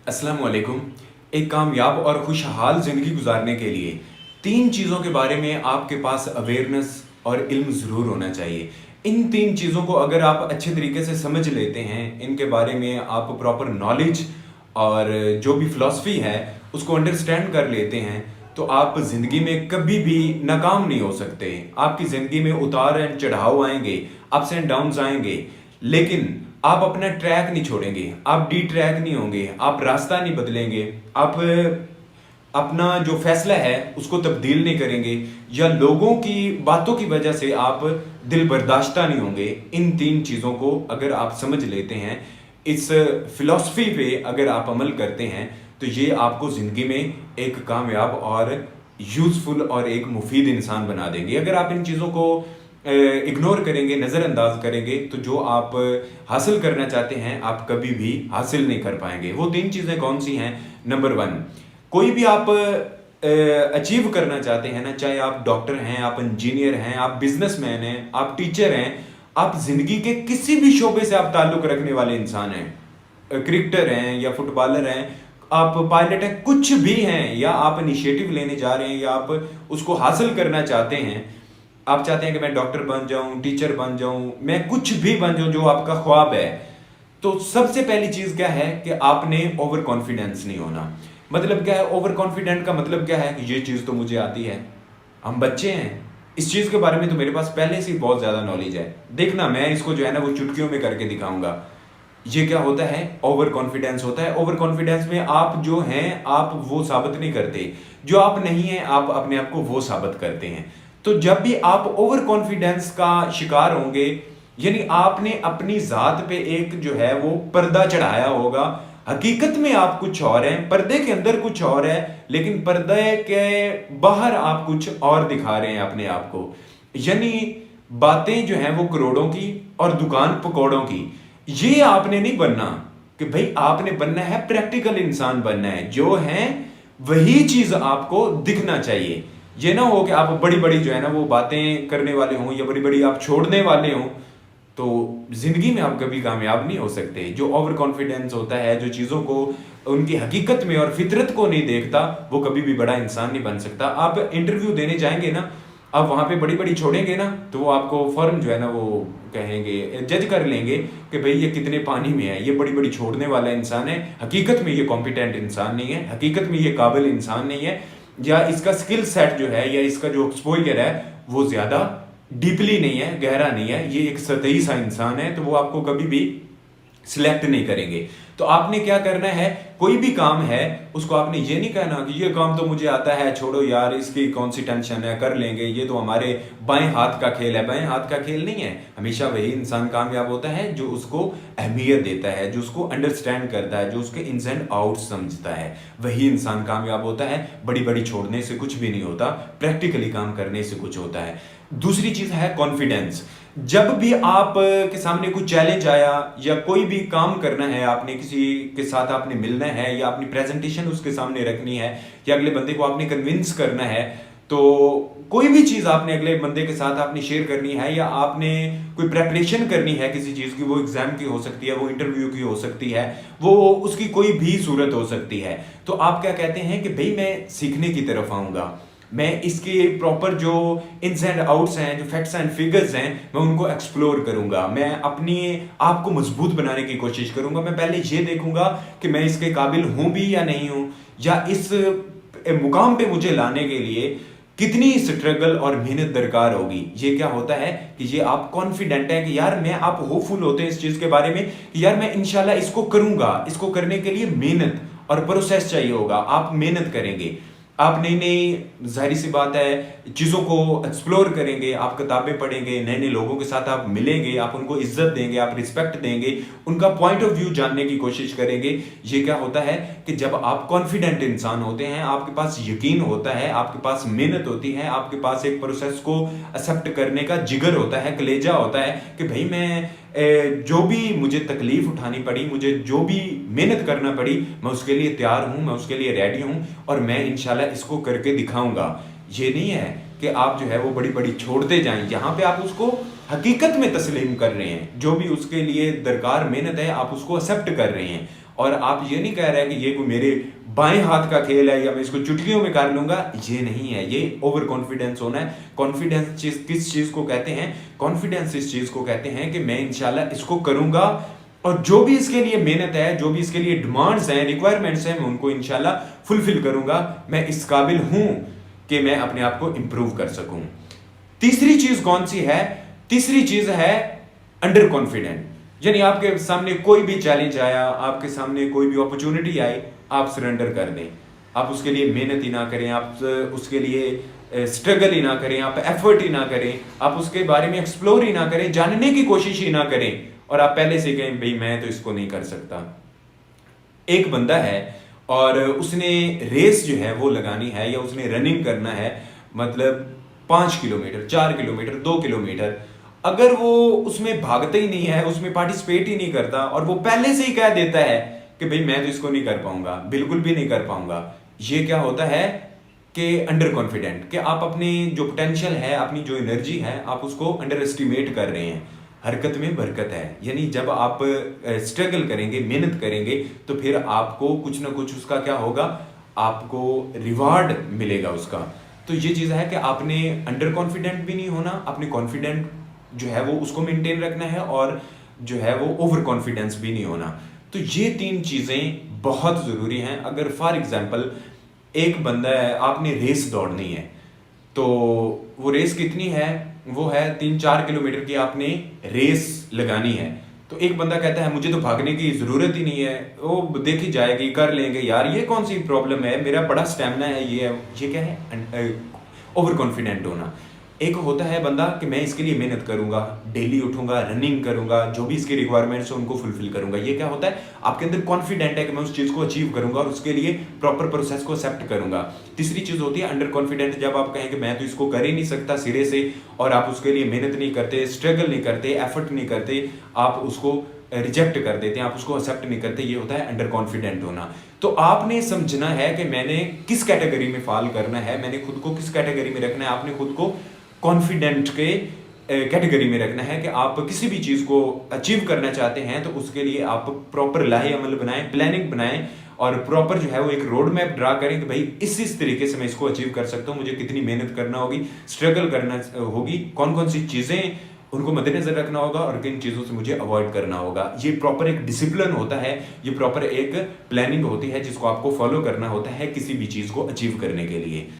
अस्सलाम वालेकुम। एक कामयाब और खुशहाल ज़िंदगी गुजारने के लिए 3 चीज़ों के बारे में आपके पास अवेयरनेस और इल्म ज़रूर होना चाहिए। इन 3 चीज़ों को अगर आप अच्छे तरीके से समझ लेते हैं, इनके बारे में आप प्रॉपर नॉलेज और जो भी फ़िलॉसफ़ी है उसको अंडरस्टैंड कर लेते हैं, तो आप ज़िंदगी में कभी भी नाकाम नहीं हो सकते। आपकी ज़िंदगी में उतार एंड चढ़ाव आएँगे, अप्स एंड डाउन्स आएँगे, लेकिन आप अपना ट्रैक नहीं छोड़ेंगे, आप डी ट्रैक नहीं होंगे, आप रास्ता नहीं बदलेंगे, आप अपना जो फैसला है उसको तब्दील नहीं करेंगे, या लोगों की बातों की वजह से आप दिल बर्दाश्ता नहीं होंगे। इन 3 चीज़ों को अगर आप समझ लेते हैं, इस फिलॉसफी पे अगर आप अमल करते हैं, तो ये आपको ज़िंदगी में एक कामयाब और यूज़फुल और एक मुफीद इंसान बना देंगे। अगर आप इन चीज़ों को इग्नोर करेंगे, नज़रअंदाज करेंगे, तो जो आप हासिल करना चाहते हैं आप कभी भी हासिल नहीं कर पाएंगे। वो 3 चीज़ें कौन सी हैं? नंबर 1, कोई भी आप अचीव करना चाहते हैं ना, चाहे आप डॉक्टर हैं, आप इंजीनियर हैं, आप बिजनेसमैन हैं, आप टीचर हैं, आप जिंदगी के किसी भी शोबे से आप ताल्लुक रखने वाले इंसान हैं, क्रिकेटर हैं या फुटबॉलर हैं, आप पायलट हैं, कुछ भी हैं, या आप इनिशिएटिव लेने जा रहे हैं या आप उसको हासिल करना चाहते हैं, आप चाहते हैं कि मैं डॉक्टर बन जाऊं, टीचर बन जाऊं, मैं कुछ भी बन जाऊं जो आपका ख्वाब है, तो सबसे पहली चीज क्या है कि आपने ओवर कॉन्फिडेंस नहीं होना। मतलब क्या है ओवर कॉन्फिडेंट का? मतलब क्या है कि ये चीज तो मुझे आती है, हम बच्चे हैं, इस चीज के बारे में तो मेरे पास पहले से ही बहुत ज्यादा नॉलेज है, देखना मैं इसको जो है ना वो चुटकियों में करके दिखाऊंगा। ये क्या होता है? ओवर कॉन्फिडेंस होता है। ओवर कॉन्फिडेंस में आप जो हैं आप वो साबित नहीं करते, जो आप नहीं हैं आप अपने आप को वो साबित करते हैं। तो जब भी आप ओवर कॉन्फिडेंस का शिकार होंगे, यानी आपने अपनी जात पे एक जो है वो पर्दा चढ़ाया होगा, हकीकत में आप कुछ और हैं, पर्दे के अंदर कुछ और है, लेकिन पर्दे के बाहर आप कुछ और दिखा रहे हैं अपने आप को। यानी बातें जो हैं वो करोड़ों की और दुकान पकौड़ों की। ये आपने नहीं बनना, कि भाई आपने बनना है प्रैक्टिकल इंसान बनना है, जो है वही चीज आपको दिखना चाहिए। ये ना हो कि आप बड़ी बड़ी जो है ना वो बातें करने वाले हों या बड़ी बड़ी आप छोड़ने वाले हों, तो जिंदगी में आप कभी कामयाब नहीं हो सकते। जो ओवर कॉन्फिडेंस होता है, जो चीज़ों को उनकी हकीकत में और फितरत को नहीं देखता, वो कभी भी बड़ा इंसान नहीं बन सकता। आप इंटरव्यू देने जाएंगे ना, आप वहां पे बड़ी बड़ी छोड़ेंगे ना, तो वो आपको फौरन जो है ना वो कहेंगे, जज कर लेंगे कि भाई ये कितने पानी में है, ये बड़ी बड़ी छोड़ने वाला इंसान है, हकीकत में ये कॉम्पिटेंट इंसान नहीं है, हकीकत में ये काबिल इंसान नहीं है, या इसका स्किल सेट जो है या इसका जो एक्सपोजर है वो ज्यादा डीपली नहीं है, गहरा नहीं है, ये एक सतही सा इंसान है, तो वो आपको कभी भी सिलेक्ट नहीं करेंगे। तो आपने क्या करना है, कोई भी काम है उसको आपने ये नहीं कहना कि ये काम तो मुझे आता है, छोड़ो यार इसकी कौन सी टेंशन है, कर लेंगे, ये तो हमारे बाएं हाथ का खेल है। बाएं हाथ का खेल नहीं है। हमेशा वही इंसान कामयाब होता है जो उसको अहमियत देता है, जो उसको अंडरस्टैंड करता है, जो उसके इन्स एंड आउट्स समझता है, वही इंसान कामयाब होता है। बड़ी बड़ी छोड़ने से कुछ भी नहीं होता, प्रैक्टिकली काम करने से कुछ होता है। दूसरी चीज है कॉन्फिडेंस। जब भी आप के सामने कोई चैलेंज आया या कोई भी काम करना है, आपने किसी के साथ आपने मिलना है या अपनी प्रेजेंटेशन उसके सामने रखनी है या अगले बंदे को आपने कन्विंस करना है, तो कोई भी चीज आपने अगले बंदे के साथ आपने शेयर करनी है या आपने कोई प्रेपरेशन करनी है किसी चीज की, वो एग्जाम की हो सकती है, वो इंटरव्यू की हो सकती है, वो उसकी कोई भी सूरत हो सकती है, तो आप क्या कहते हैं कि भाई मैं सीखने की तरफ आऊंगा, मैं इसके प्रॉपर जो इन्स एंड आउट्स हैं, जो फैक्ट्स एंड फिगर्स हैं, मैं उनको एक्सप्लोर करूंगा, मैं अपनी आप को मजबूत बनाने की कोशिश करूंगा। मैं पहले ये देखूंगा कि मैं इसके काबिल हूं भी या नहीं हूं, या इस मुकाम पे मुझे लाने के लिए कितनी स्ट्रगल और मेहनत दरकार होगी। ये क्या होता है कि ये आप कॉन्फिडेंट है कि यार मैं, आप होपफुल होते हैं इस चीज के बारे में कि यार मैं इंशाल्लाह इसको करूंगा। इसको करने के लिए मेहनत और प्रोसेस चाहिए होगा, आप मेहनत करेंगे, आप नई नई, जाहिर सी बात है, चीज़ों को एक्सप्लोर करेंगे, आप किताबें पढ़ेंगे, नए नए लोगों के साथ आप मिलेंगे, आप उनको इज्जत देंगे, आप रिस्पेक्ट देंगे, उनका पॉइंट ऑफ व्यू जानने की कोशिश करेंगे। ये क्या होता है कि जब आप कॉन्फिडेंट इंसान होते हैं, आपके पास यकीन होता है, आपके पास मेहनत होती है, आपके पास एक प्रोसेस को एक्सेप्ट करने का जिगर होता है, कलेजा होता है कि भाई मैं जो भी मुझे तकलीफ उठानी पड़ी, मुझे जो भी मेहनत करना पड़ी, मैं उसके लिए तैयार हूं, मैं उसके लिए रेडी हूं और मैं इंशाल्लाह इसको करके दिखाऊंगा। ये नहीं है कि आप जो है वो बड़ी बड़ी छोड़ते जाएं, यहां पे आप उसको हकीकत में तस्लीम कर रहे हैं, जो भी उसके लिए दरकार मेहनत है आप उसको एक्सेप्ट कर रहे हैं और आप ये नहीं कह रहे कि ये कोई मेरे बाएं हाथ का खेल है या मैं इसको चुटकियों में कर लूंगा, ये नहीं है, ये ओवर कॉन्फिडेंस होना है। कॉन्फिडेंस चीज किस चीज को कहते हैं? कॉन्फिडेंस इस चीज को कहते हैं कि मैं इंशाल्लाह इसको करूंगा और जो भी इसके लिए मेहनत है, जो भी इसके लिए डिमांड्स हैं, रिक्वायरमेंट्स हैं, मैं उनको इंशाल्लाह फुलफिल करूंगा। मैं इस काबिल हूं कि मैं अपने आप को इंप्रूव कर सकूं। तीसरी चीज कौन सी है? तीसरी चीज है अंडर कॉन्फिडेंट। यानी आपके सामने कोई भी चैलेंज आया, आपके सामने कोई भी अपॉर्चुनिटी आई, आप सरेंडर कर दें। आप उसके लिए मेहनत ही ना करें, आप उसके लिए स्ट्रगल ही ना करें, आप एफर्ट ही ना करें, आप उसके बारे में एक्सप्लोर ही ना करें, जानने की कोशिश ही ना करें, और आप पहले से कहें भाई मैं तो इसको नहीं कर सकता। एक बंदा है और उसने रेस जो है वो लगानी है, या उसने रनिंग करना है, मतलब 5 किलोमीटर, 4 किलोमीटर, 2 किलोमीटर। अगर वो उसमें भागता ही नहीं है, उसमें पार्टिसिपेट ही नहीं करता, और वो पहले से ही कह देता है कि भाई मैं तो इसको नहीं कर पाऊंगा, बिल्कुल भी नहीं कर पाऊंगा, ये क्या होता है कि अंडर कॉन्फिडेंट, कि आप अपनी जो पोटेंशियल है, अपनी जो एनर्जी है, आप उसको अंडर एस्टिमेट कर रहे हैं। हरकत में बरकत है, यानी जब आप स्ट्रगल करेंगे, मेहनत करेंगे, तो फिर आपको कुछ ना कुछ उसका क्या होगा, आपको रिवार्ड मिलेगा उसका। तो ये चीज़ है कि आपने अंडर कॉन्फिडेंट भी नहीं होना, अपने कॉन्फिडेंट जो है वो उसको मेंटेन रखना है, और जो है वो ओवर कॉन्फिडेंस भी नहीं होना। तो ये 3 चीज़ें बहुत ज़रूरी हैं। अगर फॉर एग्जांपल एक बंदा है, आपने रेस दौड़नी है, तो वो रेस कितनी है? वो है 3-4 किलोमीटर की आपने रेस लगानी है। तो एक बंदा कहता है मुझे तो भागने की जरूरत ही नहीं है, वो देखी जाएगी, कर लेंगे यार, ये कौन सी प्रॉब्लम है, मेरा बड़ा स्टेमिना है, ये है। ये क्या है? ओवर कॉन्फिडेंट होना। एक होता है बंदा कि मैं इसके लिए मेहनत करूंगा, डेली उठूंगा, रनिंग करूंगा, जो भी इसके रिक्वायरमेंट्स है उनको फुलफिल करूंगा। ये क्या होता है? आपके अंदर कॉन्फिडेंट है कि मैं उस चीज को अचीव करूंगा और उसके लिए प्रॉपर प्रोसेस को एक्सेप्ट करूंगा। तीसरी चीज होती है अंडर कॉन्फिडेंट, जब आप कहें कि मैं तो इसको कर ही नहीं सकता सिरे से, और आप उसके लिए मेहनत नहीं करते, स्ट्रगल नहीं करते, एफर्ट नहीं करते, आप उसको रिजेक्ट कर देते हैं, आप उसको एक्सेप्ट नहीं करते। ये होता है अंडर कॉन्फिडेंट होना। तो आपने समझना है कि मैंने किस कैटेगरी में फॉल करना है, मैंने खुद को किस कैटेगरी में रखना है। आपने खुद को कॉन्फिडेंट के कैटेगरी में रखना है कि आप किसी भी चीज को अचीव करना चाहते हैं, तो उसके लिए आप प्रॉपर लाहे अमल बनाएं, प्लानिंग बनाएं, और प्रॉपर जो है वो एक रोड मैप ड्रा करें कि भाई इस तरीके से मैं इसको अचीव कर सकता हूं, मुझे कितनी मेहनत करना होगी, स्ट्रगल करना होगी, कौन कौन सी चीजें उनको मद्देनजर रखना होगा और किन चीजों से मुझे अवॉइड करना होगा। ये प्रॉपर एक डिसिप्लिन होता है, ये प्रॉपर एक प्लानिंग होती है जिसको आपको फॉलो करना होता है किसी भी चीज को अचीव करने के लिए।